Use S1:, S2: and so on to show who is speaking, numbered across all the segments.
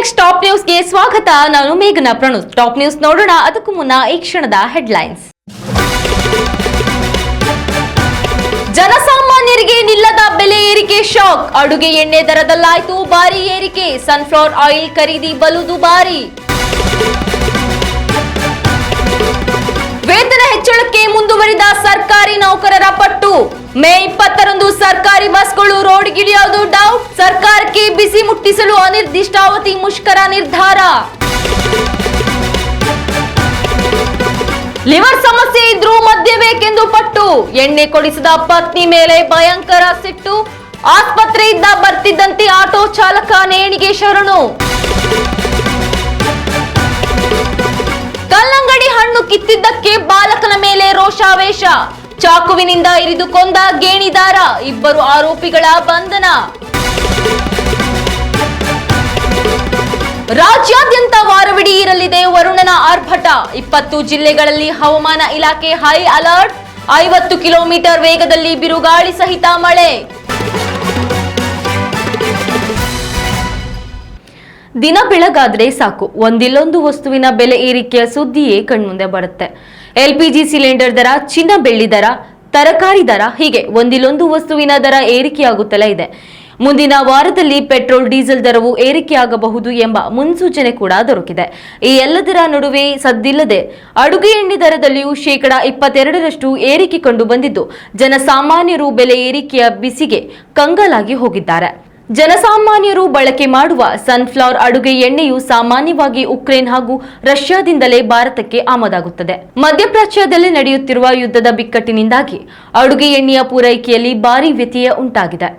S1: Next top ನ್ಯೂಸ್ಗೆ ಸ್ವಾಗತ. ನಾನು ಮೇಘನಾ ಪ್ರಣುಸ್. ಟಾಪ್ ನ್ಯೂಸ್ ನೋಡೋಣ ಅದಕ್ಕೂ ಮುನ್ನ ಈ ಕ್ಷಣದ ಹೆಡ್ಲೈನ್ಸ್. ಜನಸಾಮಾನ್ಯರಿಗೆ ನಿಲ್ಲದ ಬೆಲೆ ಏರಿಕೆ ಶಾಕ್. ಅಡುಗೆ ಎಣ್ಣೆ ದರದಲ್ಲಾಯ್ತು ಭಾರಿ ಏರಿಕೆ. ಸನ್ಫ್ಲವರ್ ಆಯಿಲ್ ಖರೀದಿ ಬಲು ದುಬಾರಿ. ವೇತನ ಹೆಚ್ಚಳಕ್ಕೆ ಮುಂದುವರಿದ ಸರ್ಕಾರಿ ನೌಕರರ ಪಟ್ಟು. ಮೇ 20ರಂದು ಸರ್ಕಾರಿ ಬಸ್ಗಳು ರೋಡ್ಗಿಳಿಯೋದು ಡೌಟ್. ಸರ್ಕಾರಕ್ಕೆ ಬಿಸಿ ಮುಟ್ಟಿಸಲು ಅನಿರ್ದಿಷ್ಟಾವಧಿ ಮುಷ್ಕರ ನಿರ್ಧಾರ. ಲಿವರ್ ಸಮಸ್ಯೆ ಇದ್ರೂ ಮದ್ಯ ಬೇಕೆಂದು ಪಟ್ಟು. ಎಣ್ಣೆ ಕೊಡಿಸಿದ ಪತ್ನಿ ಮೇಲೆ ಭಯಂಕರ ಸಿಟ್ಟು. ಆಸ್ಪತ್ರೆಯಿಂದ ಬರ್ತಿದ್ದಂತೆ ಆಟೋ ಚಾಲಕ ನೇಣಿಗೆ ಶರಣು. ಕಲ್ಲಂಗಡಿ ಹಣ್ಣು ಕಿತ್ತಿದ್ದಕ್ಕೆ ಬಾಲಕನ ಮೇಲೆ ರೋಷಾವೇಶ. ಚಾಕುವಿನಿಂದ ಇರಿದು ಕೊಂದ ಗೇಣಿದಾರ. 2 ಆರೋಪಿಗಳ ಬಂಧನ. ರಾಜ್ಯಾದ್ಯಂತ ವಾರವಿಡೀ ಇರಲಿದೆ ವರುಣನ ಆರ್ಭಟ. 20 ಜಿಲ್ಲೆಗಳಲ್ಲಿ ಹವಾಮಾನ ಇಲಾಖೆ ಹೈ ಅಲರ್ಟ್. 50 ಕಿಲೋಮೀಟರ್ ವೇಗದಲ್ಲಿ ಬಿರುಗಾಳಿ ಸಹಿತ ಮಳೆ. ದಿನ ಬೆಳಗಾದ್ರೆ ಸಾಕು, ಒಂದಿಲ್ಲೊಂದು ವಸ್ತುವಿನ ಬೆಲೆ ಏರಿಕೆಯ ಸುದ್ದಿಯೇ ಕಣ್ಮುಂದೆ ಬರುತ್ತೆ. ಎಲ್ಪಿಜಿ ಸಿಲಿಂಡರ್ ದರ, ಚಿನ್ನ ಬೆಳ್ಳಿ ದರ, ತರಕಾರಿ ದರ, ಹೀಗೆ ಒಂದಿಲ್ಲೊಂದು ವಸ್ತುವಿನ ದರ ಏರಿಕೆಯಾಗುತ್ತಲೇ ಇದೆ. ಮುಂದಿನ ವಾರದಲ್ಲಿ ಪೆಟ್ರೋಲ್, ಡೀಸೆಲ್ ದರವು ಏರಿಕೆಯಾಗಬಹುದು ಎಂಬ ಮುನ್ಸೂಚನೆ ಕೂಡ ದೊರಕಿದೆ. ಈ ಎಲ್ಲದರ ನಡುವೆ ಸದ್ದಿಲ್ಲದೆ ಅಡುಗೆ ಎಣ್ಣೆ ದರದಲ್ಲಿಯೂ 22% ಏರಿಕೆ ಕಂಡು ಬಂದಿದ್ದು, ಜನಸಾಮಾನ್ಯರು ಬೆಲೆ ಏರಿಕೆಯ ಬಿಸಿಗೆ ಕಂಗಾಲಾಗಿ ಹೋಗಿದ್ದಾರೆ. ಜನಸಾಮಾನ್ಯರು ಬಳಕೆ ಮಾಡುವ ಸನ್ಫ್ಲವರ್ ಅಡುಗೆ ಎಣ್ಣೆಯು ಸಾಮಾನ್ಯವಾಗಿ ಉಕ್ರೇನ್ ಹಾಗೂ ರಷ್ಯಾದಿಂದಲೇ ಭಾರತಕ್ಕೆ ಆಮದಾಗುತ್ತದೆ. ಮಧ್ಯಪ್ರಾಚ್ಯದಲ್ಲಿ ನಡೆಯುತ್ತಿರುವ ಯುದ್ಧದ ಬಿಕ್ಕಟ್ಟಿನಿಂದಾಗಿ ಅಡುಗೆ ಎಣ್ಣೆಯ ಪೂರೈಕೆಯಲ್ಲಿ ಭಾರಿ ವ್ಯತ್ಯಯ ಉಂಟಾಗಿದೆ.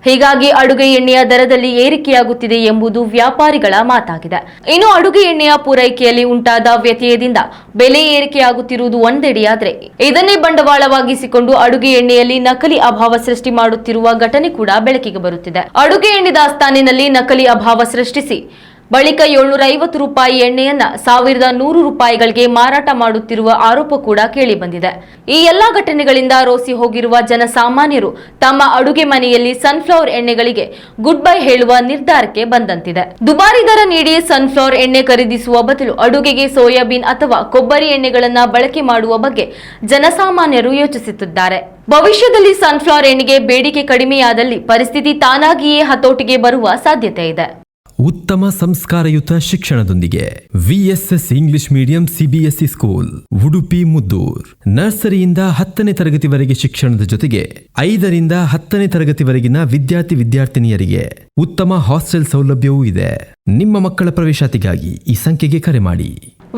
S1: ಹೀಗಾಗಿ ಅಡುಗೆ ಎಣ್ಣೆಯ ದರದಲ್ಲಿ ಏರಿಕೆಯಾಗುತ್ತಿದೆ ಎಂಬುದು ವ್ಯಾಪಾರಿಗಳ ಮಾತಾಗಿದೆ. ಇನ್ನು ಅಡುಗೆ ಎಣ್ಣೆಯ ಪೂರೈಕೆಯಲ್ಲಿ ಉಂಟಾದ ವ್ಯತ್ಯಯದಿಂದ ಬೆಲೆ ಏರಿಕೆಯಾಗುತ್ತಿರುವುದು ಒಂದೆಡೆಯಾದರೆ, ಇದನ್ನೇ ಬಂಡವಾಳವಾಗಿಸಿಕೊಂಡು ಅಡುಗೆ ಎಣ್ಣೆಯಲ್ಲಿ ನಕಲಿ ಅಭಾವ ಸೃಷ್ಟಿ ಮಾಡುತ್ತಿರುವ ಘಟನೆ ಕೂಡ ಬೆಳಕಿಗೆ ಬರುತ್ತಿದೆ. ಅಡುಗೆ ಎಣ್ಣೆ ದಾಸ್ತಾನಿನಲ್ಲಿ ನಕಲಿ ಅಭಾವ ಸೃಷ್ಟಿಸಿ ಬಳಿಕ 750 ರೂಪಾಯಿ ಎಣ್ಣೆಯನ್ನ 1100 ರೂಪಾಯಿಗಳಿಗೆ ಮಾರಾಟ ಮಾಡುತ್ತಿರುವ ಆರೋಪ ಕೂಡ ಕೇಳಿ ಬಂದಿದೆ. ಈ ಎಲ್ಲಾ ಘಟನೆಗಳಿಂದ ರೋಸಿ ಹೋಗಿರುವ ಜನಸಾಮಾನ್ಯರು ತಮ್ಮ ಅಡುಗೆ ಮನೆಯಲ್ಲಿ ಸನ್ಫ್ಲವರ್ ಎಣ್ಣೆಗಳಿಗೆ ಗುಡ್ ಬೈ ಹೇಳುವ ನಿರ್ಧಾರಕ್ಕೆ ಬಂದಂತಿದೆ. ದುಬಾರಿ ದರ ನೀಡಿ ಸನ್ಫ್ಲವರ್ ಎಣ್ಣೆ ಖರೀದಿಸುವ ಬದಲು ಅಡುಗೆಗೆ ಸೋಯಾಬೀನ್ ಅಥವಾ ಕೊಬ್ಬರಿ ಎಣ್ಣೆಗಳನ್ನ ಬಳಕೆ ಮಾಡುವ ಬಗ್ಗೆ ಜನಸಾಮಾನ್ಯರು ಯೋಚಿಸುತ್ತಿದ್ದಾರೆ. ಭವಿಷ್ಯದಲ್ಲಿ ಸನ್ಫ್ಲವರ್ ಎಣ್ಣೆಗೆ ಬೇಡಿಕೆ ಕಡಿಮೆಯಾದಲ್ಲಿ ಪರಿಸ್ಥಿತಿ ತಾನಾಗಿಯೇ ಹತೋಟಿಗೆ ಬರುವ ಸಾಧ್ಯತೆ ಇದೆ.
S2: ಉತ್ತಮ ಸಂಸ್ಕಾರಯುತ ಶಿಕ್ಷಣದೊಂದಿಗೆ VSS English medium CBSE school Udupi Muddur. ನರ್ಸರಿಯಿಂದ 10ನೇ ತರಗತಿವರೆಗೆ ಶಿಕ್ಷಣದ ಜೊತೆಗೆ 5ರಿಂದ 10ನೇ ತರಗತಿವರೆಗಿನ ವಿದ್ಯಾರ್ಥಿನಿಯರಿಗೆ ಉತ್ತಮ ಹಾಸ್ಟೆಲ್ ಸೌಲಭ್ಯವೂ ಇದೆ. ನಿಮ್ಮ ಮಕ್ಕಳ ಪ್ರವೇಶಾತಿಗಾಗಿ ಈ ಸಂಖ್ಯೆಗೆ ಕರೆ ಮಾಡಿ.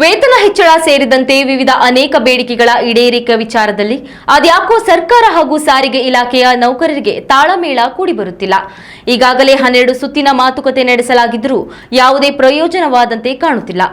S1: ವೇತನ ಹೆಚ್ಚಳ ಸೇರಿದಂತೆ ವಿವಿಧ ಅನೇಕ ಬೇಡಿಕೆಗಳ ಈಡೇರಿಕೆ ವಿಚಾರದಲ್ಲಿ ಅದ್ಯಾಕೋ ಸರ್ಕಾರ ಹಾಗೂ ಸಾರಿಗೆ ಇಲಾಖೆಯ ನೌಕರರಿಗೆ ತಾಳಮೇಳ ಕೂಡಿ ಬರುತ್ತಿಲ್ಲ. ಈಗಾಗಲೇ 12 ಸುತ್ತಿನ ಮಾತುಕತೆ ನಡೆಸಲಾಗಿದ್ದರೂ ಯಾವುದೇ ಪ್ರಯೋಜನವಾದಂತೆ ಕಾಣುತ್ತಿಲ್ಲ.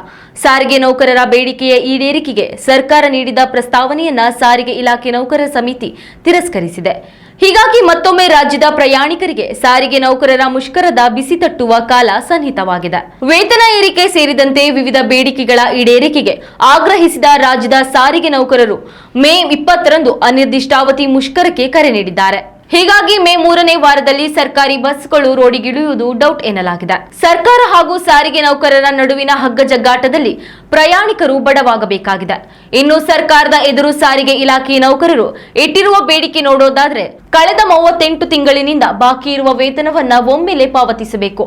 S1: ಸಾರಿಗೆ ನೌಕರರ ಬೇಡಿಕೆಯ ಈಡೇರಿಕೆಗೆ ಸರ್ಕಾರ ನೀಡಿದ ಪ್ರಸ್ತಾವನೆಯನ್ನ ಸಾರಿಗೆ ಇಲಾಖೆ ನೌಕರರ ಸಮಿತಿ ತಿರಸ್ಕರಿಸಿದೆ. ಹೀಗಾಗಿ ಮತ್ತೊಮ್ಮೆ ರಾಜ್ಯದ ಪ್ರಯಾಣಿಕರಿಗೆ ಸಾರಿಗೆ ನೌಕರರ ಮುಷ್ಕರದ ಬಿಸಿ ತಟ್ಟುವ ಕಾಲ ಸನ್ನಿಹಿತವಾಗಿದೆ. ವೇತನ ಏರಿಕೆ ಸೇರಿದಂತೆ ವಿವಿಧ ಬೇಡಿಕೆಗಳ ಈಡೇರಿಕೆಗೆ ಆಗ್ರಹಿಸಿದ ರಾಜ್ಯದ ಸಾರಿಗೆ ನೌಕರರು ಮೇ 20ರಂದು ಅನಿರ್ದಿಷ್ಟಾವಧಿ ಮುಷ್ಕರಕ್ಕೆ ಕರೆ ನೀಡಿದ್ದಾರೆ. ಹೀಗಾಗಿ ಮೇ 3ನೇ ವಾರದಲ್ಲಿ ಸರ್ಕಾರಿ ಬಸ್ಗಳು ರೋಡಿಗಿಳಿಯುವುದು ಡೌಟ್ ಎನ್ನಲಾಗಿದೆ. ಸರ್ಕಾರ ಹಾಗೂ ಸಾರಿಗೆ ನೌಕರರ ನಡುವಿನ ಹಗ್ಗಜಗ್ಗಾಟದಲ್ಲಿ ಪ್ರಯಾಣಿಕರು ಬಡವಾಗಬೇಕಾಗಿದೆ. ಇನ್ನು ಸರ್ಕಾರದ ಎದುರು ಸಾರಿಗೆ ಇಲಾಖೆ ನೌಕರರು ಇಟ್ಟಿರುವ ಬೇಡಿಕೆ ನೋಡೋದಾದ್ರೆ, ಕಳೆದ 38 ತಿಂಗಳಿನಿಂದ ಬಾಕಿ ಇರುವ ವೇತನವನ್ನ ಒಮ್ಮೆಲೆ ಪಾವತಿಸಬೇಕು.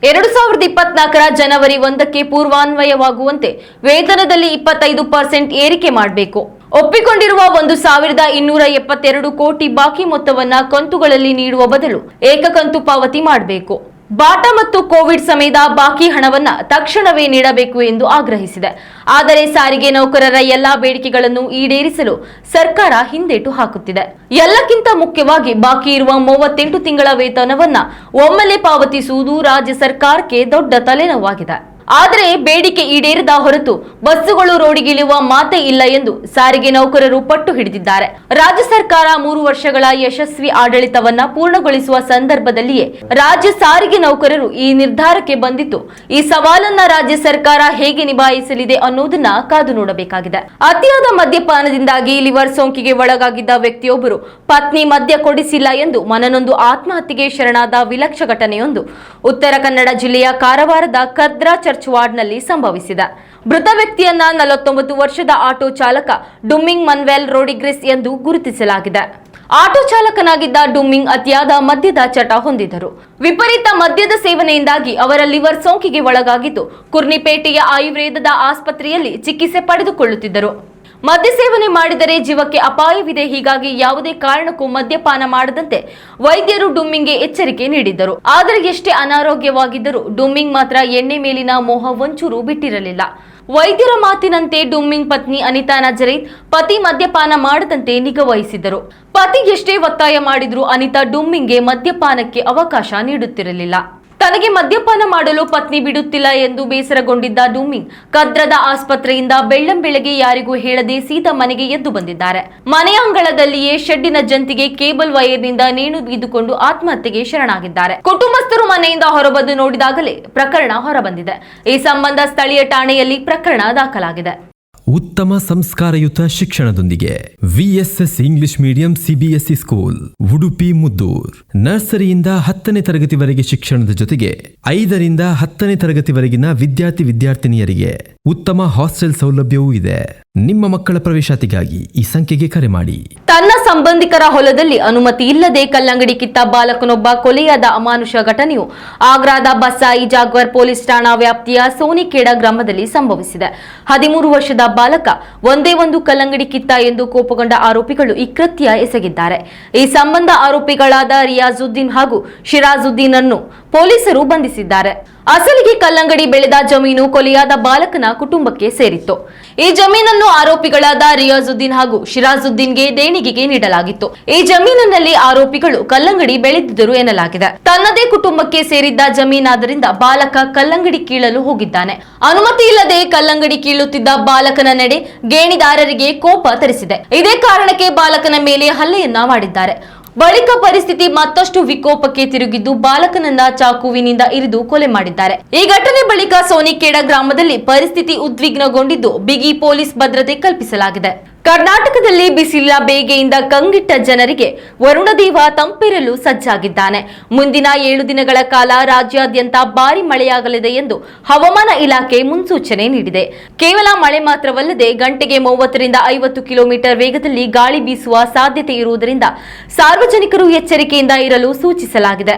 S1: 2024ರ ಜನವರಿ 1ಕ್ಕೆ ಪೂರ್ವಾನ್ವಯವಾಗುವಂತೆ ವೇತನದಲ್ಲಿ 25% ಏರಿಕೆ ಮಾಡಬೇಕು. ಒಪ್ಪಿಕೊಂಡಿರುವ 1272 ಕೋಟಿ ಬಾಕಿ ಮೊತ್ತವನ್ನ ಕಂತುಗಳಲ್ಲಿ ನೀಡುವ ಬದಲು ಏಕಕಂತು ಪಾವತಿ ಮಾಡಬೇಕು. ಬಾಟಾ ಮತ್ತು ಕೋವಿಡ್ ಸಮಯದ ಬಾಕಿ ಹಣವನ್ನ ತಕ್ಷಣವೇ ನೀಡಬೇಕು ಎಂದು ಆಗ್ರಹಿಸಿದೆ. ಆದರೆ ಸಾರಿಗೆ ನೌಕರರ ಎಲ್ಲಾ ಬೇಡಿಕೆಗಳನ್ನು ಈಡೇರಿಸಲು ಸರ್ಕಾರ ಹಿಂದೇಟು ಹಾಕುತ್ತಿದೆ. ಎಲ್ಲಕ್ಕಿಂತ ಮುಖ್ಯವಾಗಿ ಬಾಕಿ ಇರುವ 38 ತಿಂಗಳ ವೇತನವನ್ನ ಒಮ್ಮೆಲೆ ಪಾವತಿಸುವುದು ರಾಜ್ಯ ಸರ್ಕಾರಕ್ಕೆ ದೊಡ್ಡ ತಲೆನೋವಾಗಿದೆ. ಆದರೆ ಬೇಡಿಕೆ ಈಡೇರದ ಹೊರತು ಬಸ್ಸುಗಳು ರೋಡಿಗಿಳಿಯುವ ಮಾತೇ ಇಲ್ಲ ಎಂದು ಸಾರಿಗೆ ನೌಕರರು ಪಟ್ಟು ಹಿಡಿದಿದ್ದಾರೆ. ರಾಜ್ಯ ಸರ್ಕಾರ 3 ವರ್ಷಗಳ ಯಶಸ್ವಿ ಆಡಳಿತವನ್ನ ಪೂರ್ಣಗೊಳಿಸುವ ಸಂದರ್ಭದಲ್ಲಿಯೇ ರಾಜ್ಯ ಸಾರಿಗೆ ನೌಕರರು ಈ ನಿರ್ಧಾರಕ್ಕೆ ಬಂದಿದ್ದು, ಈ ಸವಾಲನ್ನ ರಾಜ್ಯ ಸರ್ಕಾರ ಹೇಗೆ ನಿಭಾಯಿಸಲಿದೆ ಅನ್ನೋದನ್ನ ಕಾದು ನೋಡಬೇಕಾಗಿದೆ. ಅತಿಯಾದ ಮದ್ಯಪಾನದಿಂದಾಗಿ ಲಿವರ್ ಸೋಂಕಿಗೆ ಒಳಗಾಗಿದ್ದ ವ್ಯಕ್ತಿಯೊಬ್ಬರು ಪತ್ನಿ ಮದ್ಯ ಕೊಡಿಸಿಲ್ಲ ಎಂದು ಮನನೊಂದು ಆತ್ಮಹತ್ಯೆಗೆ ಶರಣಾದ ವಿಲಕ್ಷ ಘಟನೆಯೊಂದು ಉತ್ತರ ಕನ್ನಡ ಜಿಲ್ಲೆಯ ಕಾರವಾರದ ಕದ್ರಾ ಚರ್ಚ್ ವಾರ್ಡ್ನಲ್ಲಿ ಸಂಭವಿಸಿದೆ. ಮೃತ ವ್ಯಕ್ತಿಯನ್ನ 49 ವರ್ಷದ ಆಟೋ ಚಾಲಕ ಡುಮ್ಮಿಂಗ್ ಮನ್ವೆಲ್ ರೋಡಿಗ್ರೆಸ್ ಎಂದು ಗುರುತಿಸಲಾಗಿದೆ. ಆಟೋ ಚಾಲಕನಾಗಿದ್ದ ಡುಮ್ಮಿಂಗ್ ಅತಿಯಾದ ಮದ್ಯದ ಚಟ ಹೊಂದಿದ್ದರು. ವಿಪರೀತ ಮದ್ಯದ ಸೇವನೆಯಿಂದಾಗಿ ಅವರ ಲಿವರ್ ಸೋಂಕಿಗೆ ಒಳಗಾಗಿದ್ದು ಕುರ್ನಿಪೇಟೆಯ ಆಯುರ್ವೇದದ ಆಸ್ಪತ್ರೆಯಲ್ಲಿ ಚಿಕಿತ್ಸೆ ಪಡೆದುಕೊಳ್ಳುತ್ತಿದ್ದರು. ಮದ್ಯ ಸೇವನೆ ಮಾಡಿದರೆ ಜೀವಕ್ಕೆ ಅಪಾಯವಿದೆ, ಹೀಗಾಗಿ ಯಾವುದೇ ಕಾರಣಕ್ಕೂ ಮದ್ಯಪಾನ ಮಾಡದಂತೆ ವೈದ್ಯರು ಡುಮ್ಮಿಂಗ್ಗೆ ಎಚ್ಚರಿಕೆ ನೀಡಿದ್ದರು. ಆದರೆ ಎಷ್ಟೇ ಅನಾರೋಗ್ಯವಾಗಿದ್ದರೂ ಡುಮ್ಮಿಂಗ್ ಮಾತ್ರ ಎಣ್ಣೆ ಮೇಲಿನ ಮೋಹ ಒಂಚೂರು ಬಿಟ್ಟಿರಲಿಲ್ಲ. ವೈದ್ಯರ ಮಾತಿನಂತೆ ಡುಮ್ಮಿಂಗ್ ಪತ್ನಿ ಅನಿತಾ ನಜರೇತ್ ಪತಿ ಮದ್ಯಪಾನ ಮಾಡದಂತೆ ನಿಗಾ ವಹಿಸಿದ್ದರು. ಪತಿ ಎಷ್ಟೇ ಒತ್ತಾಯ ಮಾಡಿದ್ರೂ ಅನಿತಾ ಡುಮ್ಮಿಂಗ್ಗೆ ಮದ್ಯಪಾನಕ್ಕೆ ಅವಕಾಶ ನೀಡುತ್ತಿರಲಿಲ್ಲ. ತನಗೆ ಮದ್ಯಪಾನ ಮಾಡಲು ಪತ್ನಿ ಬಿಡುತ್ತಿಲ್ಲ ಎಂದು ಬೇಸರಗೊಂಡಿದ್ದ ಡುಮ್ಮಿಂಗ್ ಕದ್ರದ ಆಸ್ಪತ್ರೆಯಿಂದ ಬೆಳ್ಳಂಬೆಳಗ್ಗೆ ಯಾರಿಗೂ ಹೇಳದೆ ಸೀದಾ ಮನೆಗೆ ಎದ್ದು ಬಂದಿದ್ದಾರೆ. ಮನೆಯ ಅಂಗಳದಲ್ಲಿಯೇ ಶೆಡ್ಡಿನ ಜಂತಿಗೆ ಕೇಬಲ್ ವೈರ್ನಿಂದ ನೇಣು ಬಿಗಿದುಕೊಂಡು ಆತ್ಮಹತ್ಯೆಗೆ ಶರಣಾಗಿದ್ದಾರೆ. ಕುಟುಂಬಸ್ಥರು ಮನೆಯಿಂದ ಹೊರಬಂದು ನೋಡಿದಾಗಲೇ ಪ್ರಕರಣ ಹೊರಬಂದಿದೆ. ಈ ಸಂಬಂಧ ಸ್ಥಳೀಯ ಠಾಣೆಯಲ್ಲಿ ಪ್ರಕರಣ ದಾಖಲಾಗಿದೆ.
S2: ಉತ್ತಮ ಸಂಸ್ಕಾರಯುತ ಶಿಕ್ಷಣದೊಂದಿಗೆ VSS English medium CBSE school Udupi Muddur. ನರ್ಸರಿಯಿಂದ 10ನೇ ತರಗತಿವರೆಗೆ ಶಿಕ್ಷಣದ ಜೊತೆಗೆ 5ರಿಂದ 10ನೇ ತರಗತಿವರೆಗಿನ ವಿದ್ಯಾರ್ಥಿನಿಯರಿಗೆ ಉತ್ತಮ ಹಾಸ್ಟೆಲ್ ಸೌಲಭ್ಯವೂ ಇದೆ. ನಿಮ್ಮ ಮಕ್ಕಳ ಪ್ರವೇಶಾತಿಗಾಗಿ ಈ ಸಂಖ್ಯೆಗೆ ಕರೆ ಮಾಡಿ.
S1: ತನ್ನ ಸಂಬಂಧಿಕರ ಹೊಲದಲ್ಲಿ ಅನುಮತಿ ಇಲ್ಲದೆ ಕಲ್ಲಂಗಡಿ ಕಿತ್ತ ಬಾಲಕನೊಬ್ಬ ಕೊಲೆಯಾದ ಅಮಾನುಷ ಘಟನೆಯು ಆಗ್ರಾದ ಬಸಾಯಿ ಜಾಗ್ವರ್ ಪೊಲೀಸ್ ಠಾಣಾ ವ್ಯಾಪ್ತಿಯ ಸೋನಿಖೇಡ ಗ್ರಾಮದಲ್ಲಿ ಸಂಭವಿಸಿದೆ. 13 ವರ್ಷದ ಬಾಲಕ ಒಂದೇ ಒಂದು ಕಲ್ಲಂಗಡಿ ಕಿತ್ತ ಎಂದು ಕೋಪಗೊಂಡ ಆರೋಪಿಗಳು ಈ ಕೃತ್ಯ ಎಸಗಿದ್ದಾರೆ. ಈ ಸಂಬಂಧ ಆರೋಪಿಗಳಾದ ರಿಯಾಜುದ್ದೀನ್ ಹಾಗೂ ಶಿರಾಜುದ್ದೀನ್ ಅನ್ನು ಪೊಲೀಸರು ಬಂಧಿಸಿದ್ದಾರೆ. ಅಸಲಿಗೆ ಕಲ್ಲಂಗಡಿ ಬೆಳೆದ ಜಮೀನು ಕೊಲೆಯಾದ ಬಾಲಕನ ಕುಟುಂಬಕ್ಕೆ ಸೇರಿತ್ತು. ಈ ಜಮೀನನ್ನು ಆರೋಪಿಗಳಾದ ರಿಯಾಜುದ್ದೀನ್ ಹಾಗೂ ಶಿರಾಜುದ್ದೀನ್ಗೆ ದೇಣಿಗೆಗೆ ನೀಡಲಾಗಿತ್ತು. ಈ ಜಮೀನಿನಲ್ಲಿ ಆರೋಪಿಗಳು ಕಲ್ಲಂಗಡಿ ಬೆಳೆದಿದ್ದರು ಎನ್ನಲಾಗಿದೆ. ತನ್ನದೇ ಕುಟುಂಬಕ್ಕೆ ಸೇರಿದ್ದ ಜಮೀನಾದ್ದರಿಂದ ಬಾಲಕ ಕಲ್ಲಂಗಡಿ ಕೀಳಲು ಹೋಗಿದ್ದಾನೆ. ಅನುಮತಿ ಇಲ್ಲದೆ ಕಲ್ಲಂಗಡಿ ಕೀಳುತ್ತಿದ್ದ ಬಾಲಕನ ನಡೆ ಗೇಣಿದಾರರಿಗೆ ಕೋಪ ತರಿಸಿದೆ. ಇದೇ ಕಾರಣಕ್ಕೆ ಬಾಲಕನ ಮೇಲೆ ಹಲ್ಲೆಯನ್ನ ಮಾಡಿದ್ದಾರೆ. ಬಳಿಕ ಪರಿಸ್ಥಿತಿ ಮತ್ತಷ್ಟು ವಿಕೋಪಕ್ಕೆ ತಿರುಗಿದ್ದು ಬಾಲಕನನ್ನ ಚಾಕುವಿನಿಂದ ಇರಿದು ಕೊಲೆ ಮಾಡಿದ್ದಾರೆ. ಈ ಘಟನೆ ಬಳಿಕ ಸೋನಿಖೇಡ ಗ್ರಾಮದಲ್ಲಿ ಪರಿಸ್ಥಿತಿ ಉದ್ವಿಗ್ನಗೊಂಡಿದ್ದು ಬಿಗಿ ಪೊಲೀಸ್ ಭದ್ರತೆ ಕಲ್ಪಿಸಲಾಗಿದೆ. ಕರ್ನಾಟಕದಲ್ಲಿ ಬಿಸಿಲ ಬೇಗೆಯಿಂದ ಕಂಗಿಟ್ಟ ಜನರಿಗೆ ವರುಣದೇವ ತಂಪೇರಲು ಸಜ್ಜಾಗಿದ್ದಾನೆ. ಮುಂದಿನ 7 ದಿನಗಳ ಕಾಲ ರಾಜ್ಯಾದ್ಯಂತ ಭಾರಿ ಮಳೆಯಾಗಲಿದೆ ಎಂದು ಹವಾಮಾನ ಇಲಾಖೆ ಮುನ್ಸೂಚನೆ ನೀಡಿದೆ. ಕೇವಲ ಮಳೆ ಮಾತ್ರವಲ್ಲದೆ ಗಂಟೆಗೆ 30ರಿಂದ 50 ಕಿಲೋಮೀಟರ್ ವೇಗದಲ್ಲಿ ಗಾಳಿ ಬೀಸುವ ಸಾಧ್ಯತೆ ಇರುವುದರಿಂದ ಸಾರ್ವಜನಿಕರು ಎಚ್ಚರಿಕೆಯಿಂದ ಇರಲು ಸೂಚಿಸಲಾಗಿದೆ.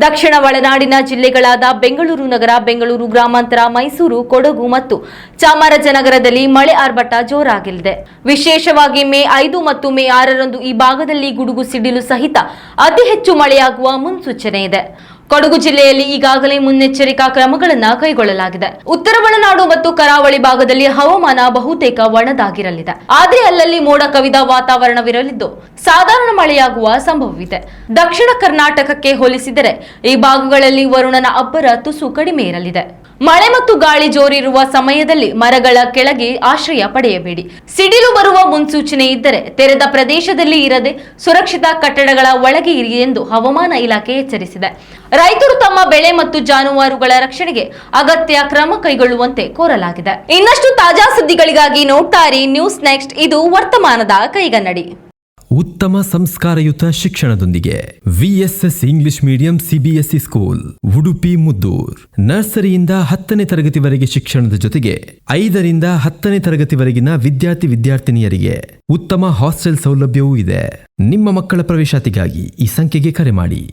S1: ದಕ್ಷಿಣ ಒಳನಾಡಿನ ಜಿಲ್ಲೆಗಳಾದ ಬೆಂಗಳೂರು ನಗರ, ಬೆಂಗಳೂರು ಗ್ರಾಮಾಂತರ, ಮೈಸೂರು, ಕೊಡಗು ಮತ್ತು ಚಾಮರಾಜನಗರದಲ್ಲಿ ಮಳೆ ಆರ್ಭಟ ಜೋರಾಗಲಿದೆ. ವಿಶೇಷವಾಗಿ ಮೇ 5 ಮತ್ತು ಮೇ 6ರಂದು ಈ ಭಾಗದಲ್ಲಿ ಗುಡುಗು ಸಿಡಿಲು ಸಹಿತ ಅತಿ ಹೆಚ್ಚು ಮಳೆಯಾಗುವ ಮುನ್ಸೂಚನೆ ಇದೆ. ಕೊಡಗು ಜಿಲ್ಲೆಯಲ್ಲಿ ಈಗಾಗಲೇ ಮುನ್ನೆಚ್ಚರಿಕಾ ಕ್ರಮಗಳನ್ನು ಕೈಗೊಳ್ಳಲಾಗಿದೆ. ಉತ್ತರ ಒಳನಾಡು ಮತ್ತು ಕರಾವಳಿ ಭಾಗದಲ್ಲಿ ಹವಾಮಾನ ಬಹುತೇಕ ಒಣದಾಗಿರಲಿದೆ. ಆದರೆ ಅಲ್ಲಲ್ಲಿ ಮೋಡ ಕವಿದ ವಾತಾವರಣವಿರಲಿದ್ದು ಸಾಧಾರಣ ಮಳೆಯಾಗುವ ಸಂಭವವಿದೆ. ದಕ್ಷಿಣ ಕರ್ನಾಟಕಕ್ಕೆ ಹೋಲಿಸಿದರೆ ಈ ಭಾಗಗಳಲ್ಲಿ ವರುಣನ ಅಬ್ಬರ ತುಸು ಕಡಿಮೆ ಇರಲಿದೆ. ಮಳೆ ಮತ್ತು ಗಾಳಿ ಜೋರಿರುವ ಸಮಯದಲ್ಲಿ ಮರಗಳ ಕೆಳಗೆ ಆಶ್ರಯ ಪಡೆಯಬೇಡಿ. ಸಿಡಿಲು ಬರುವ ಮುನ್ಸೂಚನೆ ಇದ್ದರೆ ತೆರೆದ ಪ್ರದೇಶದಲ್ಲಿ ಇರದೆ ಸುರಕ್ಷಿತ ಕಟ್ಟಡಗಳ ಒಳಗೆ ಇರಿ ಎಂದು ಹವಾಮಾನ ಇಲಾಖೆ ಎಚ್ಚರಿಸಿದೆ. ರೈತರು ತಮ್ಮ ಬೆಳೆ ಮತ್ತು ಜಾನುವಾರುಗಳ ರಕ್ಷಣೆಗೆ ಅಗತ್ಯ ಕ್ರಮ ಕೈಗೊಳ್ಳುವಂತೆ ಕೋರಲಾಗಿದೆ. ಇನ್ನಷ್ಟು ತಾಜಾ ಸುದ್ದಿಗಳಿಗಾಗಿ ನೋಡ್ತಾ ಇರಿ ನ್ಯೂಸ್ ನೆಕ್ಸ್ಟ್. ಇದು ವರ್ತಮಾನದ ಕೈಗನ್ನಡಿ.
S2: ಉತ್ತಮ ಸಂಸ್ಕಾರಯುತ ಶಿಕ್ಷಣದೊಂದಿಗೆ VSS English medium CBSE school Udupi Muddur. ನರ್ಸರಿಯಿಂದ 10ನೇ ತರಗತಿವರೆಗೆ ಶಿಕ್ಷಣದ ಜೊತೆಗೆ 5ರಿಂದ 10ನೇ ತರಗತಿವರೆಗಿನ ವಿದ್ಯಾರ್ಥಿನಿಯರಿಗೆ ಉತ್ತಮ ಹಾಸ್ಟೆಲ್ ಸೌಲಭ್ಯವೂ ಇದೆ. ನಿಮ್ಮ ಮಕ್ಕಳ ಪ್ರವೇಶಾತಿಗಾಗಿ ಈ ಸಂಖ್ಯೆಗೆ ಕರೆ ಮಾಡಿ.